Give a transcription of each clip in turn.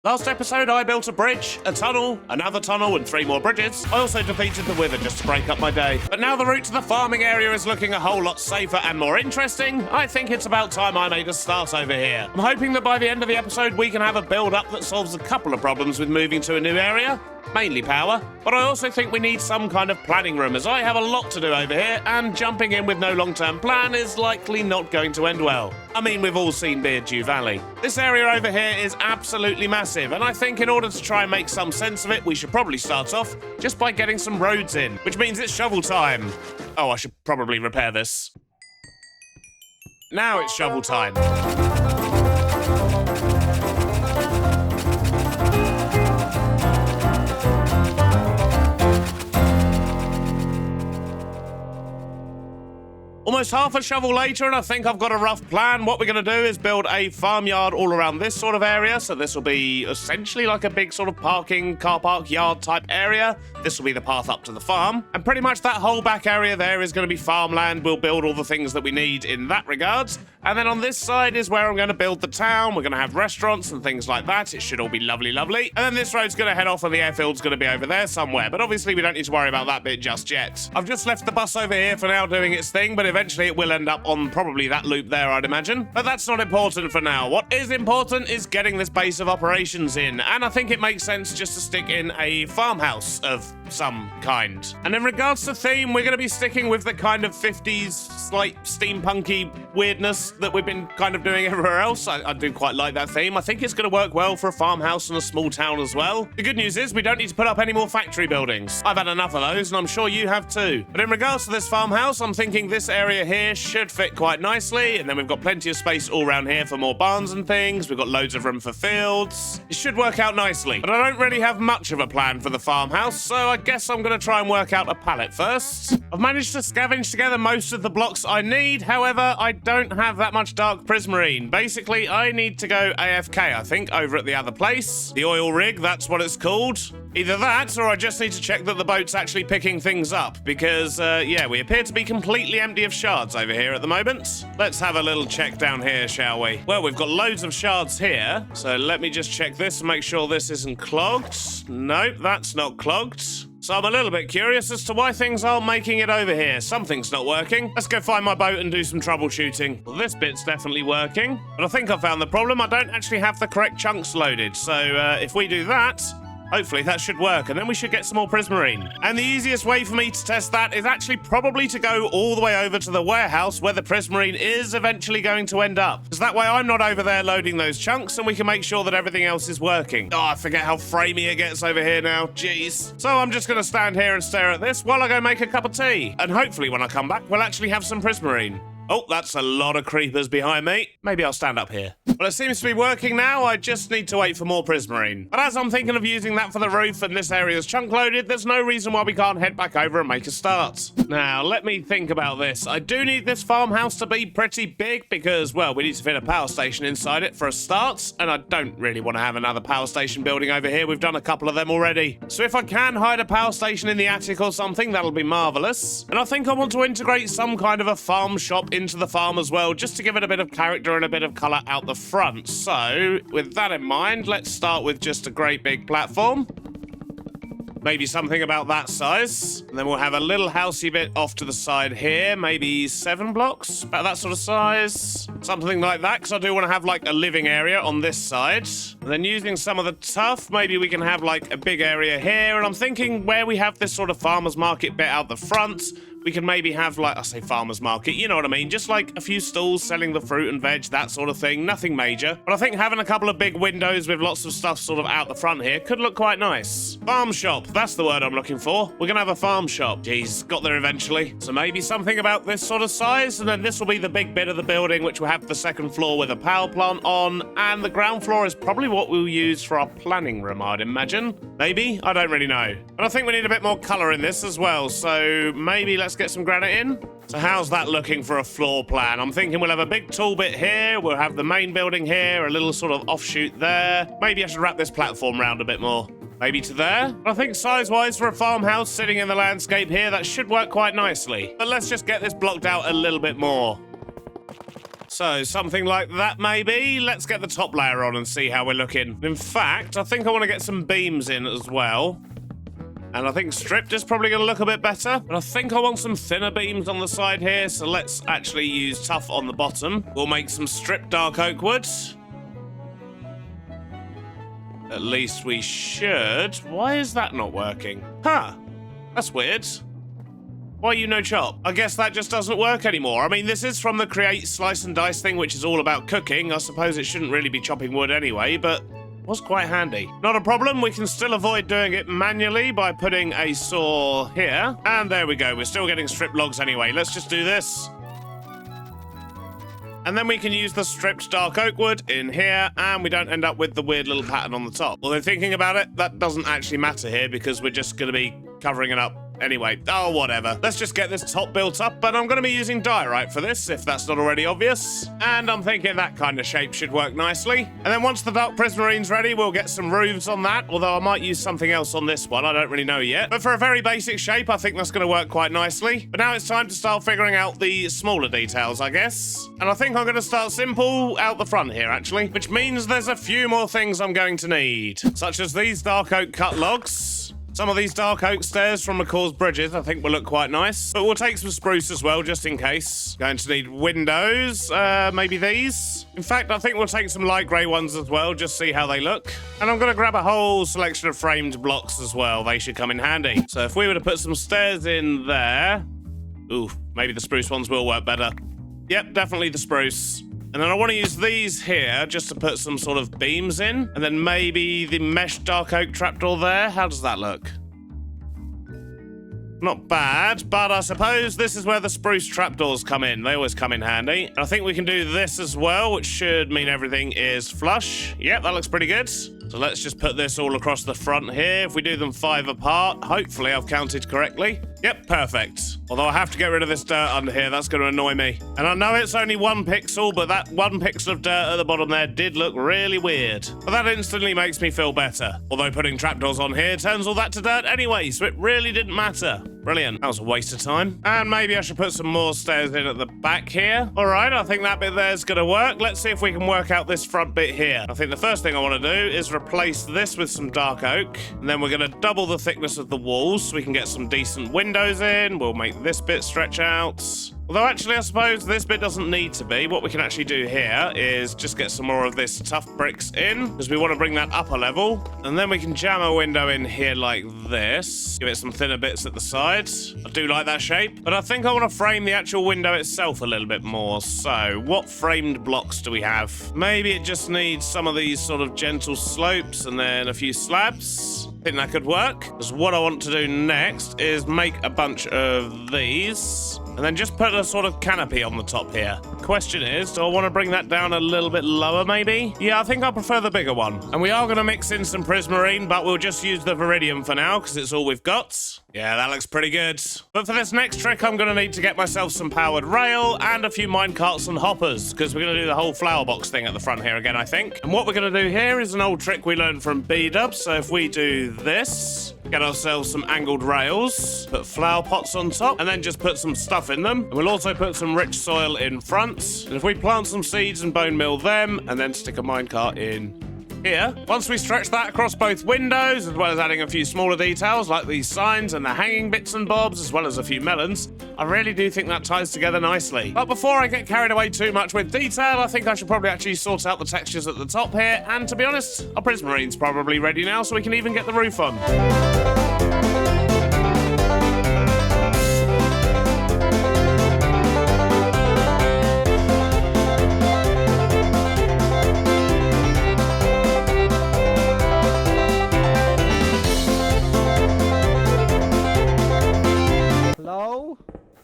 Last episode, I built a bridge, a tunnel, another tunnel, and 3 more bridges. I also defeated the wither just to break up my day. But now the route to the farming area is looking a whole lot safer and more interesting. I think it's about time I made a start over here. I'm hoping that by the end of the episode, we can have a build-up that solves a couple of problems with moving to a new area. Mainly power, but I also think we need some kind of planning room, as I have a lot to do over here, and jumping in with no long-term plan is likely not going to end well. I mean, we've all seen Beardstone Valley. This area over here is absolutely massive, and I think in order to try and make some sense of it, we should probably start off just by getting some roads in, which means it's shovel time. Oh, I should probably repair this. Now it's shovel time. Almost half a shovel later, and I think I've got a rough plan. What we're going to do is build a farmyard all around this sort of area. So this will be essentially like a big sort of parking, car park yard type area. This will be the path up to the farm. And pretty much that whole back area there is going to be farmland. We'll build all the things that we need in that regards. And then on this side is where I'm going to build the town. We're going to have restaurants and things like that. It should all be lovely, lovely. And then this road's going to head off and the airfield's going to be over there somewhere. But obviously we don't need to worry about that bit just yet. I've just left the bus over here for now doing its thing, but eventually it will end up on probably that loop there, I'd imagine. But that's not important for now. What is important is getting this base of operations in. And I think it makes sense just to stick in a farmhouse of some kind. And in regards to theme, we're going to be sticking with the kind of 50s, slight steampunky weirdness that we've been kind of doing everywhere else. I do quite like that theme. I think it's going to work well for a farmhouse and a small town as well. The good news is we don't need to put up any more factory buildings. I've had enough of those, and I'm sure you have too. But in regards to this farmhouse, I'm thinking this area here should fit quite nicely, and then we've got plenty of space all around here for more barns and things. We've got loads of room for fields. It should work out nicely. But I don't really have much of a plan for the farmhouse, so I guess I'm going to try and work out a pallet first. I've managed to scavenge together most of the blocks I need. However, I don't have that much dark prismarine. Basically, I need to go AFK, I think, over at the other place. The oil rig, that's what it's called. Either that, or I just need to check that the boat's actually picking things up, because, yeah, we appear to be completely empty of shards over here at the moment. Let's have a little check down here, shall we? Well, we've got loads of shards here, so let me just check this and make sure this isn't clogged. No, that's not clogged. So I'm a little bit curious as to why things aren't making it over here. Something's not working. Let's go find my boat and do some troubleshooting. Well, this bit's definitely working, but I think I found the problem. I don't actually have the correct chunks loaded, so if we do that, hopefully that should work, and then we should get some more prismarine. And the easiest way for me to test that is actually probably to go all the way over to the warehouse where the prismarine is eventually going to end up. Because that way I'm not over there loading those chunks, and we can make sure that everything else is working. Oh, I forget how framey it gets over here now. Jeez. So I'm just going to stand here and stare at this while I go make a cup of tea. And hopefully when I come back, we'll actually have some prismarine. Oh, that's a lot of creepers behind me. Maybe I'll stand up here. Well, it seems to be working now. I just need to wait for more prismarine. But as I'm thinking of using that for the roof and this area's chunk loaded, there's no reason why we can't head back over and make a start. Now, let me think about this. I do need this farmhouse to be pretty big because, well, we need to fit a power station inside it for a start, and I don't really want to have another power station building over here. We've done a couple of them already. So if I can hide a power station in the attic or something, that'll be marvelous. And I think I want to integrate some kind of a farm shop into the farm as well, just to give it a bit of character and a bit of colour out the front. So, with that in mind, let's start with just a great big platform. Maybe something about that size. And then we'll have a little housey bit off to the side here. Maybe 7 blocks, about that sort of size. Something like that, because I do want to have like a living area on this side. And then using some of the tuff, maybe we can have like a big area here. And I'm thinking where we have this sort of farmer's market bit out the front, we can maybe have, like, I say farmer's market, you know what I mean? Just like a few stalls selling the fruit and veg, that sort of thing. Nothing major. But I think having a couple of big windows with lots of stuff sort of out the front here could look quite nice. Farm shop, that's the word I'm looking for. We're gonna have a farm shop. Jeez, got there eventually. So maybe something about this sort of size, and then this will be the big bit of the building, which will have the second floor with a power plant on, and the ground floor is probably what we'll use for our planning room, I'd imagine. Maybe? I don't really know. But I think we need a bit more colour in this as well, so maybe let's get some granite in. So how's that looking for a floor plan? I'm thinking we'll have a big tall bit here, we'll have the main building here, a little sort of offshoot there. Maybe I should wrap this platform round a bit more. Maybe to there. I think size-wise for a farmhouse sitting in the landscape here, that should work quite nicely. But let's just get this blocked out a little bit more. So something like that maybe. Let's get the top layer on and see how we're looking. In fact, I think I want to get some beams in as well. And I think stripped is probably going to look a bit better. But I think I want some thinner beams on the side here. So let's actually use tough on the bottom. We'll make some stripped dark oak wood. At least we should. Why is that not working? Huh. That's weird. Why you no chop? I guess that just doesn't work anymore. I mean, this is from the create slice and dice thing, which is all about cooking. I suppose it shouldn't really be chopping wood anyway, but was quite handy. Not a problem. We can still avoid doing it manually by putting a saw here. And there we go. We're still getting stripped logs anyway. Let's just do this. And then we can use the stripped dark oak wood in here, and we don't end up with the weird little pattern on the top. Although thinking about it, that doesn't actually matter here because we're just going to be covering it up anyway. Oh, whatever. Let's just get this top built up, but I'm going to be using diorite for this, if that's not already obvious. And I'm thinking that kind of shape should work nicely. And then once the dark prismarine's ready, we'll get some roofs on that, although I might use something else on this one. I don't really know yet. But for a very basic shape, I think that's going to work quite nicely. But now it's time to start figuring out the smaller details, I guess. And I think I'm going to start simple out the front here, actually, which means there's a few more things I'm going to need, such as these dark oak cut logs. Some of these dark oak stairs from McCaw's bridges I think will look quite nice. But we'll take some spruce as well, just in case. Going to need windows, maybe these. In fact, I think we'll take some light grey ones as well, just see how they look. And I'm going to grab a whole selection of framed blocks as well. They should come in handy. So if we were to put some stairs in there... Ooh, maybe the spruce ones will work better. Yep, definitely the spruce. And then I want to use these here just to put some sort of beams in. And then maybe the mesh dark oak trapdoor there. How does that look? Not bad, but I suppose this is where the spruce trapdoors come in. They always come in handy. And I think we can do this as well, which should mean everything is flush. Yep, that looks pretty good. So let's just put this all across the front here. If we do them 5 apart, hopefully I've counted correctly. Yep, perfect. Although I have to get rid of this dirt under here. That's going to annoy me. And I know it's only 1 pixel, but that 1 pixel of dirt at the bottom there did look really weird. But that instantly makes me feel better. Although putting trapdoors on here turns all that to dirt anyway, so it really didn't matter. Brilliant. That was a waste of time. And maybe I should put some more stairs in at the back here. All right, I think that bit there is going to work. Let's see if we can work out this front bit here. I think the first thing I want to do is replace this with some dark oak. And then we're going to double the thickness of the walls so we can get some decent windows in. We'll make this bit stretch out. Although actually, I suppose this bit doesn't need to be. What we can actually do here is just get some more of this tough bricks in because we want to bring that up a level. And then we can jam a window in here like this. Give it some thinner bits at the sides. I do like that shape. But I think I want to frame the actual window itself a little bit more. So what framed blocks do we have? Maybe it just needs some of these sort of gentle slopes and then a few slabs. I think that could work. Because what I want to do next is make a bunch of these. And then just put a sort of canopy on the top here. Question is, do I want to bring that down a little bit lower maybe? Yeah, I think I prefer the bigger one. And we are going to mix in some prismarine, but we'll just use the viridium for now because it's all we've got. Yeah, that looks pretty good. But for this next trick, I'm going to need to get myself some powered rail and a few minecarts and hoppers because we're going to do the whole flower box thing at the front here again, I think. And what we're going to do here is an old trick we learned from B-Dubs. So if we do this, get ourselves some angled rails, put flower pots on top, and then just put some stuff in them. And we'll also put some rich soil in front. And if we plant some seeds and bone meal them, and then stick a minecart in here. Once we stretch that across both windows, as well as adding a few smaller details like these signs and the hanging bits and bobs, as well as a few melons, I really do think that ties together nicely. But before I get carried away too much with detail, I think I should probably actually sort out the textures at the top here. And to be honest, our prismarine's probably ready now, so we can even get the roof on.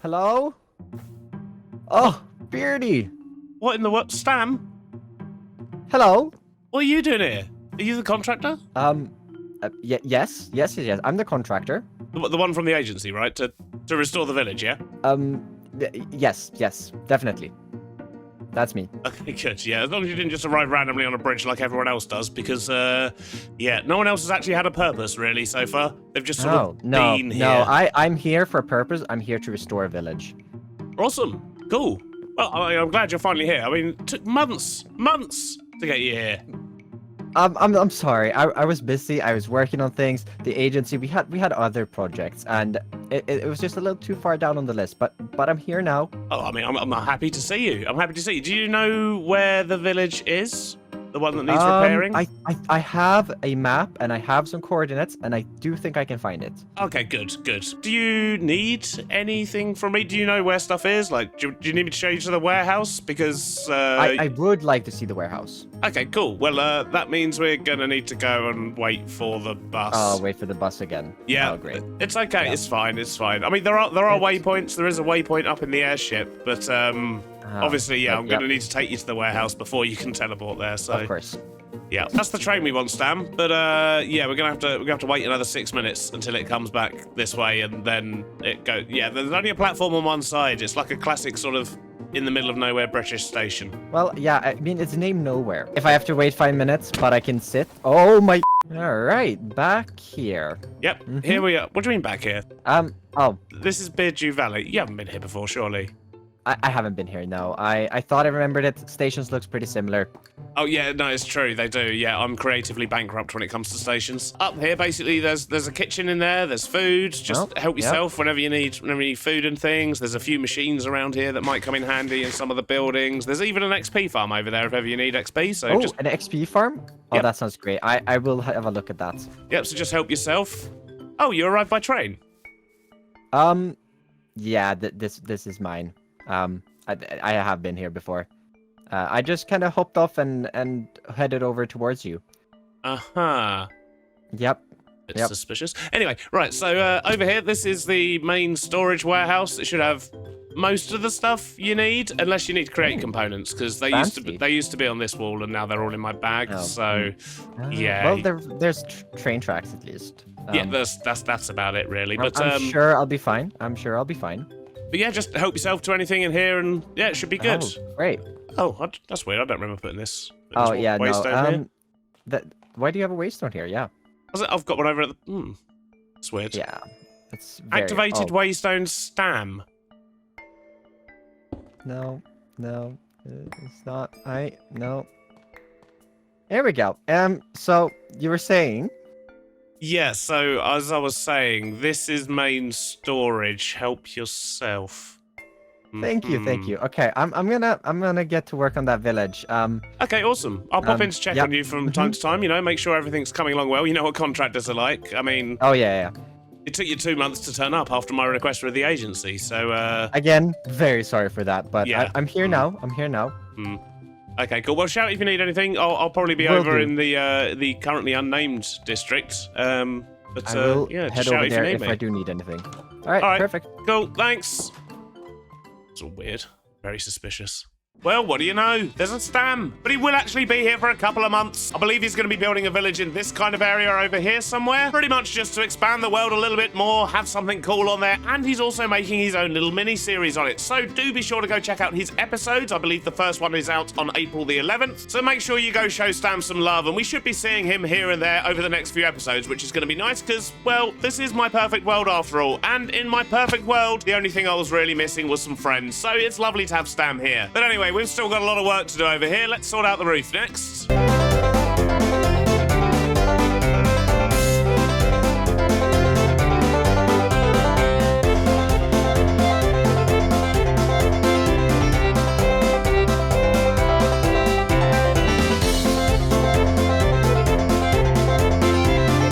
Hello? Oh, Beardy! What in the what? Stam? Hello? What are you doing here? Are you the contractor? Yes. I'm the contractor. The one from the agency, right? To restore the village, yeah? Yes, definitely. That's me. Okay, good. Yeah, as long as you didn't just arrive randomly on a bridge like everyone else does, because, yeah, no one else has actually had a purpose, really, so far. They've just sort of been here. No, I'm here for a purpose. I'm here to restore a village. Awesome. Cool. Well, I'm glad you're finally here. I mean, it took months to get you here. I'm sorry. I was busy. I was working on things. The agency, we had other projects, and it was just a little too far down on the list. But I'm here now. Oh, I mean, I'm happy to see you. I'm happy to see you. Do you know where the village is? The one that needs repairing? I have a map and I have some coordinates, and I do think I can find it. Okay, good. Do you need anything from me? Do you know where stuff is? Like, do you need me to show you to the warehouse? Because I would like to see the warehouse. Okay, cool. Well, that means we're gonna need to go and wait for the bus. Oh, wait for the bus again. Yeah. Oh, great. It's okay. Yeah. It's fine. I mean, there are waypoints. There is a waypoint up in the airship, but obviously, yeah, I'm gonna need to take you to the warehouse before you can teleport there. So. Of course. Yeah, that's the train we want, Stam. But yeah, we're gonna have to wait another 6 minutes until it comes back this way, and then it goes. Yeah, there's only a platform on one side. It's like a classic sort of in the middle of nowhere British station. Well, yeah, I mean it's named Nowhere. If I have to wait 5 minutes, but I can sit. Oh my. All right, back here. Yep, here we are. What do you mean back here? Oh. This is Beardstone Valley. You haven't been here before, surely. I haven't been here, no. I thought I remembered it. Stations looks pretty similar. Oh, yeah, no, it's true. They do. Yeah, I'm creatively bankrupt when it comes to stations. Up here, basically, there's a kitchen in there. There's food. Just help yourself whenever you need food and things. There's a few machines around here that might come in handy in some of the buildings. There's even an XP farm over there if ever you need XP. So an XP farm? Oh, that sounds great. I will have a look at that. Yep, so just help yourself. Oh, you arrived by train? Yeah, this is mine. I have been here before. I just kind of hopped off and headed over towards you. Uh-huh. Yep. It's suspicious. Anyway, right, so over here, this is the main storage warehouse. It should have most of the stuff you need, unless you need to create components, because they used to be on this wall, and now they're all in my bag. Oh. So, yeah. Well, there's train tracks at least. Yeah, that's about it, really. But I'm sure I'll be fine. But yeah, just help yourself to anything in here, and yeah, it should be good. Oh, great. Oh, that's weird. I don't remember putting this. Oh yeah, no. Why do you have a waystone here? Yeah. I've got one over at the. That's weird. Yeah. It's very... Activated waystone stam. No, it's not. No. There we go. So you were saying. Yeah, so as I was saying, this is main storage. Help yourself. Thank you. Okay, I'm gonna get to work on that village. Okay, awesome. I'll pop in to check on you from time to time. You know, make sure everything's coming along well. You know what contractors are like. I mean. Oh yeah. It took you 2 months to turn up after my request with the agency. So. Again, very sorry for that, but yeah. I'm here now. Okay, cool. Well, shout if you need anything. I'll probably be over in the currently unnamed district. But I will yeah, head shout over if there you need if me. I do need anything. All right, perfect. Cool. Thanks. It's all weird. Very suspicious. Well, what do you know? There's a Stam, but he will actually be here for a couple of months. I believe he's going to be building a village in this kind of area over here somewhere. Pretty much just to expand the world a little bit more, have something cool on there, and he's also making his own little mini-series on it. So do be sure to go check out his episodes. I believe the first one is out on April the 11th. So make sure you go show Stam some love, and we should be seeing him here and there over the next few episodes, which is going to be nice because, well, this is my perfect world after all. And in my perfect world, the only thing I was really missing was some friends. So it's lovely to have Stam here. But anyway, we've still got a lot of work to do over here. Let's sort out the roof next.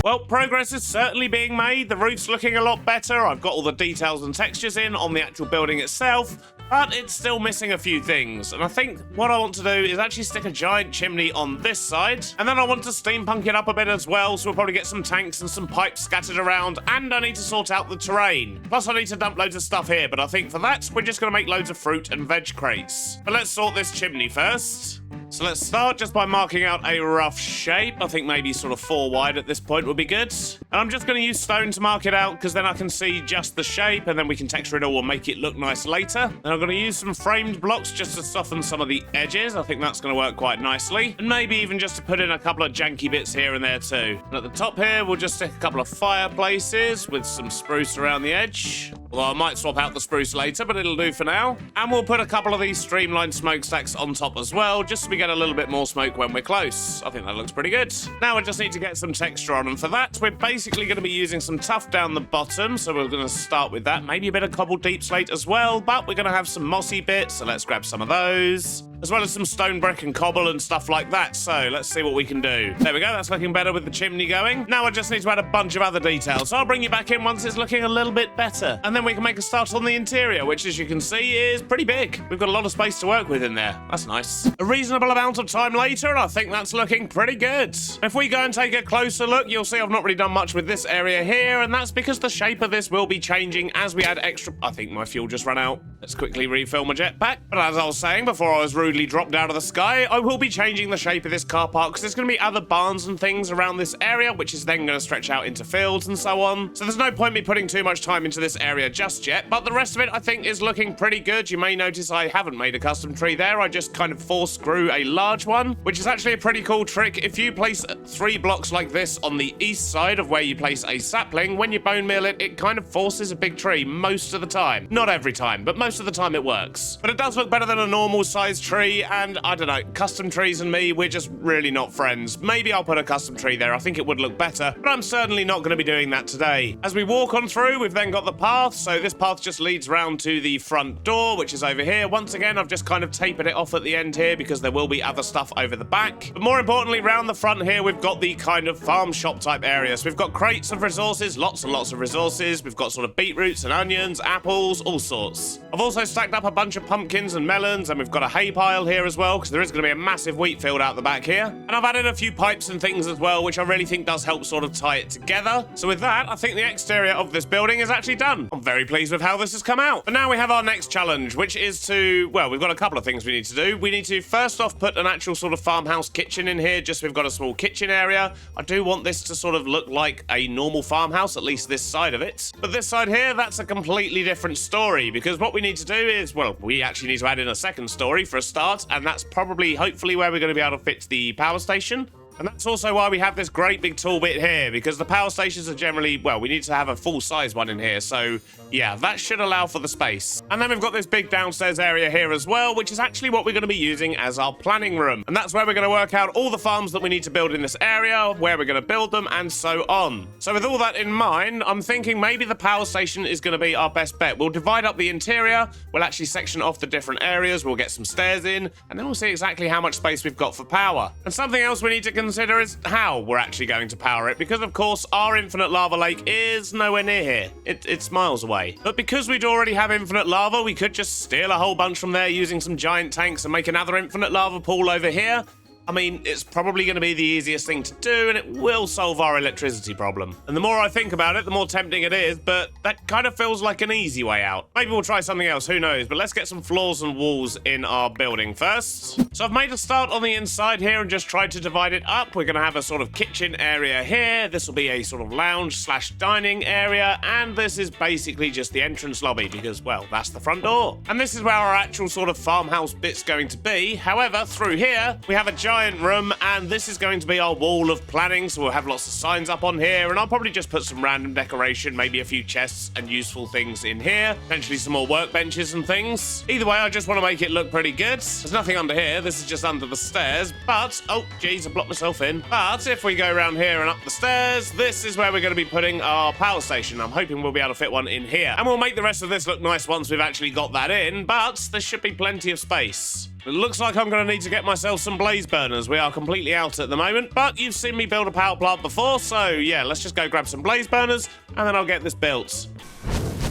Well, progress is certainly being made. The roof's looking a lot better. I've got all the details and textures in on the actual building itself, but it's still missing a few things. And I think what I want to do is actually stick a giant chimney on this side, and then I want to steampunk it up a bit as well, so we'll probably get some tanks and some pipes scattered around, and I need to sort out the terrain. Plus, I need to dump loads of stuff here, but I think for that, we're just going to make loads of fruit and veg crates. But let's sort this chimney first. So let's start just by marking out a rough shape. I think maybe sort of 4 wide at this point would be good. And I'm just going to use stone to mark it out because then I can see just the shape and then we can texture it all and make it look nice later. And I'm going to use some framed blocks just to soften some of the edges. I think that's going to work quite nicely. And maybe even just to put in a couple of janky bits here and there too. And at the top here, we'll just stick a couple of fireplaces with some spruce around the edge. Although I might swap out the spruce later, but it'll do for now. And we'll put a couple of these streamlined smokestacks on top as well, just so we get a little bit more smoke when we're close. I think that looks pretty good. Now we just need to get some texture on, and for that, we're basically going to be using some tuff down the bottom, so we're going to start with that. Maybe a bit of cobbled deep slate as well, but we're going to have some mossy bits, so let's grab some of those. As well as some stone brick and cobble and stuff like that, so let's see what we can do. There we go, that's looking better with the chimney going. Now I just need to add a bunch of other details, so I'll bring you back in once it's looking a little bit better. And then we can make a start on the interior, which as you can see is pretty big. We've got a lot of space to work with in there. That's nice. A reasonable amount of time later, and I think that's looking pretty good. If we go and take a closer look, you'll see I've not really done much with this area here, and that's because the shape of this will be changing as we add extra... I think my fuel just ran out. Let's quickly refill my jetpack. But as I was saying before I was rudely dropped out of the sky, I will be changing the shape of this car park because there's going to be other barns and things around this area, which is then going to stretch out into fields and so on. So there's no point me putting too much time into this area just yet, but the rest of it I think is looking pretty good. You may notice I haven't made a custom tree there. I just kind of force grew a large one, which is actually a pretty cool trick. If you place 3 blocks like this on the east side of where you place a sapling, when you bone meal it, it kind of forces a big tree most of the time. Not every time, but most of the time it works. But it does look better than a normal sized tree, and I don't know, custom trees and me, we're just really not friends. Maybe I'll put a custom tree there. I think it would look better, but I'm certainly not going to be doing that today. As we walk on through, we've then got the path. So this path just leads round to the front door, which is over here. Once again, I've just kind of tapered it off at the end here because there will be other stuff over the back. But more importantly, round the front here, we've got the kind of farm shop type area. So we've got crates of resources, lots and lots of resources. We've got sort of beetroots and onions, apples, all sorts. I've also stacked up a bunch of pumpkins and melons, and we've got a hay pile here as well because there is going to be a massive wheat field out the back here. And I've added a few pipes and things as well, which I really think does help sort of tie it together. So with that, I think the exterior of this building is actually done. I'm very pleased with how this has come out. But now we have our next challenge, which is to, well, we've got a couple of things we need to do. We need to first off put an actual sort of farmhouse kitchen in here, just so we've got a small kitchen area. I do want this to sort of look like a normal farmhouse, at least this side of it. But this side here, that's a completely different story, because what we need to do is, well, we actually need to add in a second story for a start, and that's probably, hopefully, where we're going to be able to fit the power station. And that's also why we have this great big tool bit here, because the power stations are generally, well, we need to have a full-size one in here, so yeah, that should allow for the space. And then we've got this big downstairs area here as well, which is actually what we're going to be using as our planning room. And that's where we're going to work out all the farms that we need to build in this area, where we're going to build them, and so on. So with all that in mind, I'm thinking maybe the power station is going to be our best bet. We'll divide up the interior, we'll actually section off the different areas, we'll get some stairs in, and then we'll see exactly how much space we've got for power. And something else we need to consider is how we're actually going to power it, because of course our infinite lava lake is nowhere near here. It's miles away. But because we'd already have infinite lava, we could just steal a whole bunch from there using some giant tanks and make another infinite lava pool over here. I mean, it's probably going to be the easiest thing to do, and it will solve our electricity problem. And the more I think about it, the more tempting it is, but that kind of feels like an easy way out. Maybe we'll try something else, who knows? But let's get some floors and walls in our building first. So I've made a start on the inside here and just tried to divide it up. We're going to have a sort of kitchen area here. This will be a sort of lounge/dining area, and this is basically just the entrance lobby because, well, that's the front door. And this is where our actual sort of farmhouse bit's going to be. However, through here, we have a giant room, and this is going to be our wall of planning, so we'll have lots of signs up on here, and I'll probably just put some random decoration, maybe a few chests and useful things in here, potentially some more workbenches and things. Either way, I just want to make it look pretty good. There's nothing under here, this is just under the stairs, but, oh geez, I blocked myself in. But if we go around here and up the stairs, this is where we're going to be putting our power station. I'm hoping we'll be able to fit one in here, and we'll make the rest of this look nice once we've actually got that in, but there should be plenty of space. It looks like I'm going to need to get myself some blaze burners. We are completely out at the moment, but you've seen me build a power plant before, so yeah, let's just go grab some blaze burners, and then I'll get this built.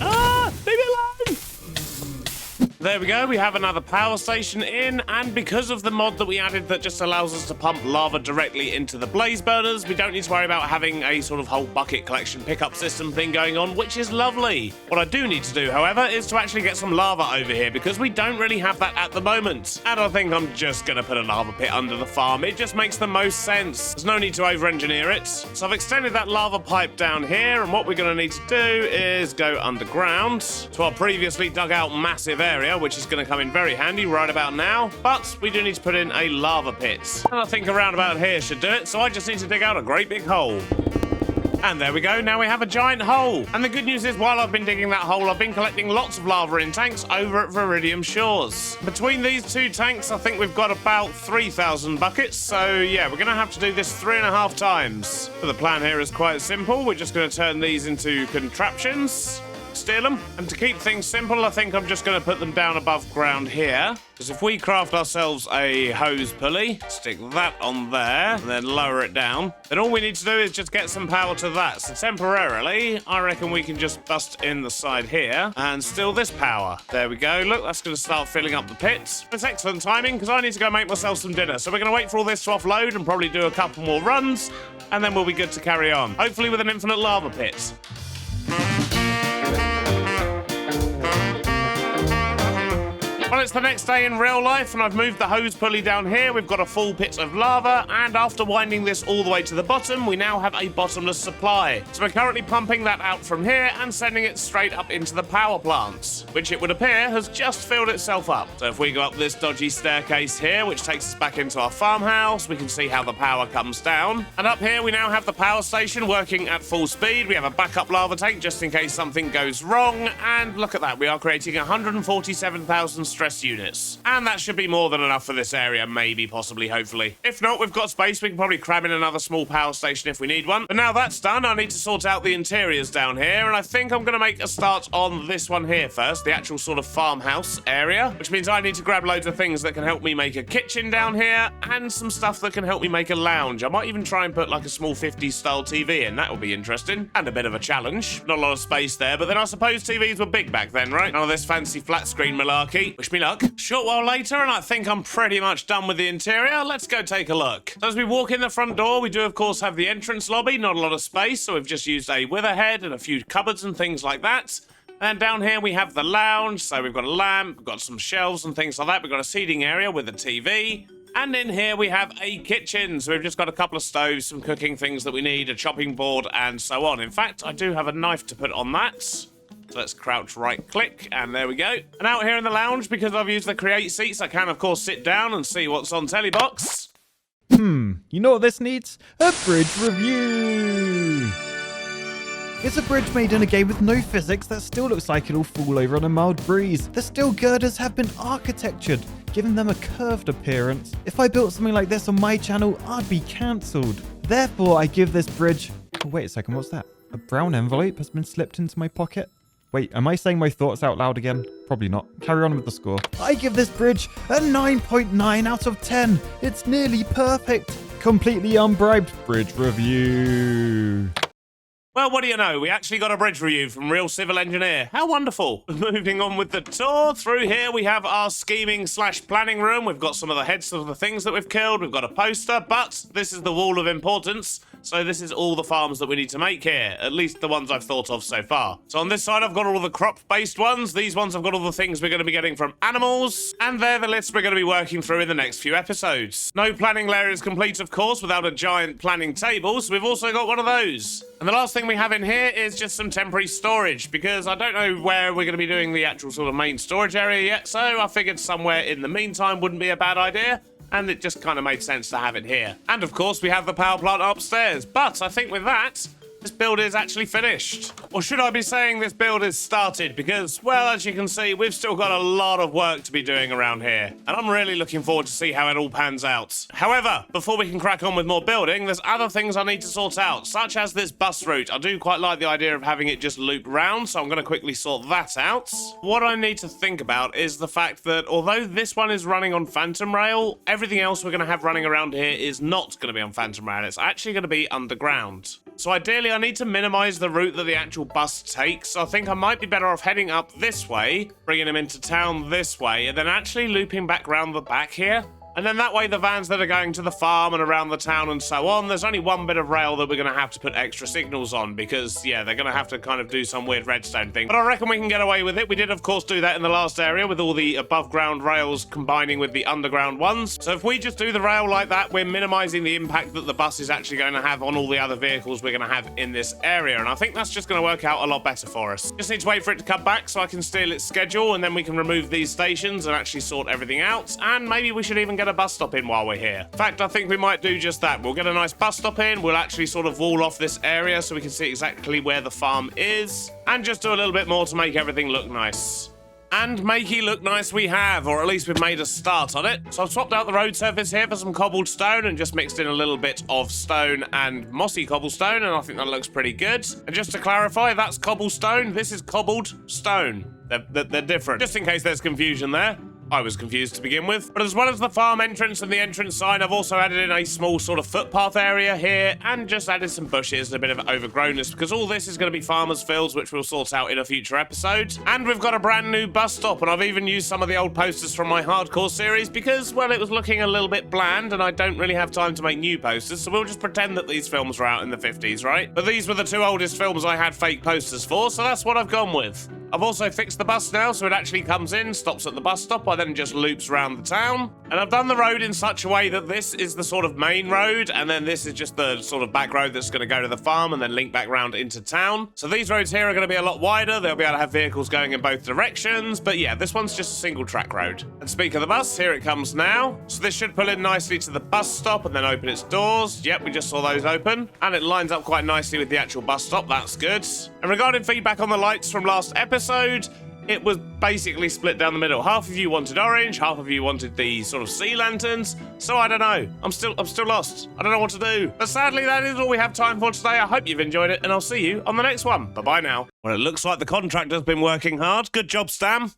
Ah! Leave me alone! There we go, we have another power station in, and because of the mod that we added that just allows us to pump lava directly into the blaze burners, we don't need to worry about having a sort of whole bucket collection pickup system thing going on, which is lovely. What I do need to do, however, is to actually get some lava over here, because we don't really have that at the moment. And I think I'm just going to put a lava pit under the farm. It just makes the most sense. There's no need to over-engineer it. So I've extended that lava pipe down here, and what we're going to need to do is go underground to our previously dug out massive area, which is going to come in very handy right about now. But we do need to put in a lava pit. And I think around about here should do it, so I just need to dig out a great big hole. And there we go, now we have a giant hole. And the good news is, while I've been digging that hole, I've been collecting lots of lava in tanks over at Viridium Shores. Between these two tanks, I think we've got about 3,000 buckets. So yeah, we're gonna have to do this 3.5 times. But the plan here is quite simple. We're just gonna turn these into contraptions, steal them, and to keep things simple, I think I'm just going to put them down above ground here, because if we craft ourselves a hose pulley, stick that on there, and then lower it down, then all we need to do is just get some power to that. So temporarily, I reckon we can just bust in the side here and steal this power. There we go. Look, that's going to start filling up the pit. It's excellent timing, because I need to go make myself some dinner. So we're going to wait for all this to offload and probably do a couple more runs, and then we'll be good to carry on. Hopefully with an infinite lava pit. Well, it's the next day in real life, and I've moved the hose pulley down here. We've got a full pit of lava, and after winding this all the way to the bottom, we now have a bottomless supply. So we're currently pumping that out from here and sending it straight up into the power plant, which it would appear has just filled itself up. So if we go up this dodgy staircase here, which takes us back into our farmhouse, we can see how the power comes down. And up here, we now have the power station working at full speed. We have a backup lava tank just in case something goes wrong. And look at that, we are creating 147,000 stress units. And that should be more than enough for this area, maybe, possibly, hopefully. If not, we've got space. We can probably cram in another small power station if we need one. But now that's done, I need to sort out the interiors down here, and I think I'm going to make a start on this one here first, the actual sort of farmhouse area, which means I need to grab loads of things that can help me make a kitchen down here, and some stuff that can help me make a lounge. I might even try and put like a small 50s style TV in. That would be interesting, and a bit of a challenge. Not a lot of space there, but then I suppose TVs were big back then, right? None of this fancy flat screen malarkey. Wish me luck. Short while later, and I think I'm pretty much done with the interior. Let's go take a look. So as we walk in the front door, we do of course have the entrance lobby. Not a lot of space, so we've just used a witherhead and a few cupboards and things like that. And down here we have the lounge, so we've got a lamp, we've got some shelves and things like that. We've got a seating area with a TV. And in here we have a kitchen, so we've just got a couple of stoves, some cooking things that we need, a chopping board, and so on. In fact, I do have a knife to put on that. So let's crouch right click, and there we go. And out here in the lounge, because I've used the create seats, I can of course sit down and see what's on Telebox. You know what this needs? A bridge review! It's a bridge made in a game with no physics that still looks like it'll fall over on a mild breeze. The steel girders have been architectured, giving them a curved appearance. If I built something like this on my channel, I'd be cancelled. Therefore, I give this bridge... Oh, wait a second, what's that? A brown envelope has been slipped into my pocket? Wait, am I saying my thoughts out loud again? Probably not. Carry on with the score. I give this bridge a 9.9 out of 10. It's nearly perfect. Completely unbribed bridge review. Well, what do you know? We actually got a bridge review from Real Civil Engineer. How wonderful. Moving on with the tour. Through here, we have our scheming / planning room. We've got some of the heads of the things that we've killed. We've got a poster, but this is the wall of importance. So this is all the farms that we need to make here, at least the ones I've thought of so far. So on this side, I've got all the crop-based ones. These ones I've got all the things we're going to be getting from animals, and they're the lists we're going to be working through in the next few episodes. No planning layer is complete, of course, without a giant planning table, so we've also got one of those. And the last thing we have in here is just some temporary storage, because I don't know where we're going to be doing the actual sort of main storage area yet, so I figured somewhere in the meantime wouldn't be a bad idea. And it just kind of made sense to have it here. And of course, we have the power plant upstairs. But I think with that, this build is actually finished. Or should I be saying this build is started? Because, well, as you can see, we've still got a lot of work to be doing around here. And I'm really looking forward to see how it all pans out. However, before we can crack on with more building, there's other things I need to sort out, such as this bus route. I do quite like the idea of having it just loop round, so I'm going to quickly sort that out. What I need to think about is the fact that although this one is running on Phantom Rail, everything else we're going to have running around here is not going to be on Phantom Rail. It's actually going to be underground. So ideally, I need to minimize the route that the actual bus takes. So I think I might be better off heading up this way, bringing him into town this way, and then actually looping back round the back here. And then that way the vans that are going to the farm and around the town and so on, there's only one bit of rail that we're going to have to put extra signals on because, yeah, they're going to have to kind of do some weird redstone thing. But I reckon we can get away with it. We did, of course, do that in the last area with all the above-ground rails combining with the underground ones. So if we just do the rail like that, we're minimizing the impact that the bus is actually going to have on all the other vehicles we're going to have in this area. And I think that's just going to work out a lot better for us. Just need to wait for it to come back so I can steal its schedule, and then we can remove these stations and actually sort everything out. And maybe we should even get a bus stop in while we're here. In fact, I think we might do just that. We'll get a nice bus stop in. We'll actually sort of wall off this area so we can see exactly where the farm is, and just do a little bit more to make everything look nice. And makey look nice we have, or at least we've made a start on it. So I've swapped out the road surface here for some cobbled stone and just mixed in a little bit of stone and mossy cobblestone, and I think that looks pretty good. And just to clarify, that's cobblestone. This is cobbled stone. They're different. Just in case there's confusion there. I was confused to begin with. But as well as the farm entrance and the entrance sign, I've also added in a small sort of footpath area here and just added some bushes and a bit of overgrownness because all this is going to be farmers' fields, which we'll sort out in a future episode. And we've got a brand new bus stop, and I've even used some of the old posters from my hardcore series because, well, it was looking a little bit bland and I don't really have time to make new posters, so we'll just pretend that these films were out in the 50s, right? But these were the two oldest films I had fake posters for, so that's what I've gone with. I've also fixed the bus now, so it actually comes in, stops at the bus stop, I then just loops around the town. And I've done the road in such a way that this is the sort of main road, and then this is just the sort of back road that's going to go to the farm and then link back round into town. So these roads here are going to be a lot wider. They'll be able to have vehicles going in both directions. But yeah, this one's just a single track road. And speak of the bus, here it comes now. So this should pull in nicely to the bus stop and then open its doors. Yep, we just saw those open. And it lines up quite nicely with the actual bus stop. That's good. And regarding feedback on the lights from last episode, it was basically split down the middle. Half of you wanted orange, half of you wanted the sort of sea lanterns. So I don't know. I'm still lost. I don't know what to do. But sadly, that is all we have time for today. I hope you've enjoyed it, and I'll see you on the next one. Bye-bye now. Well, it looks like the contractor's been working hard. Good job, Stam.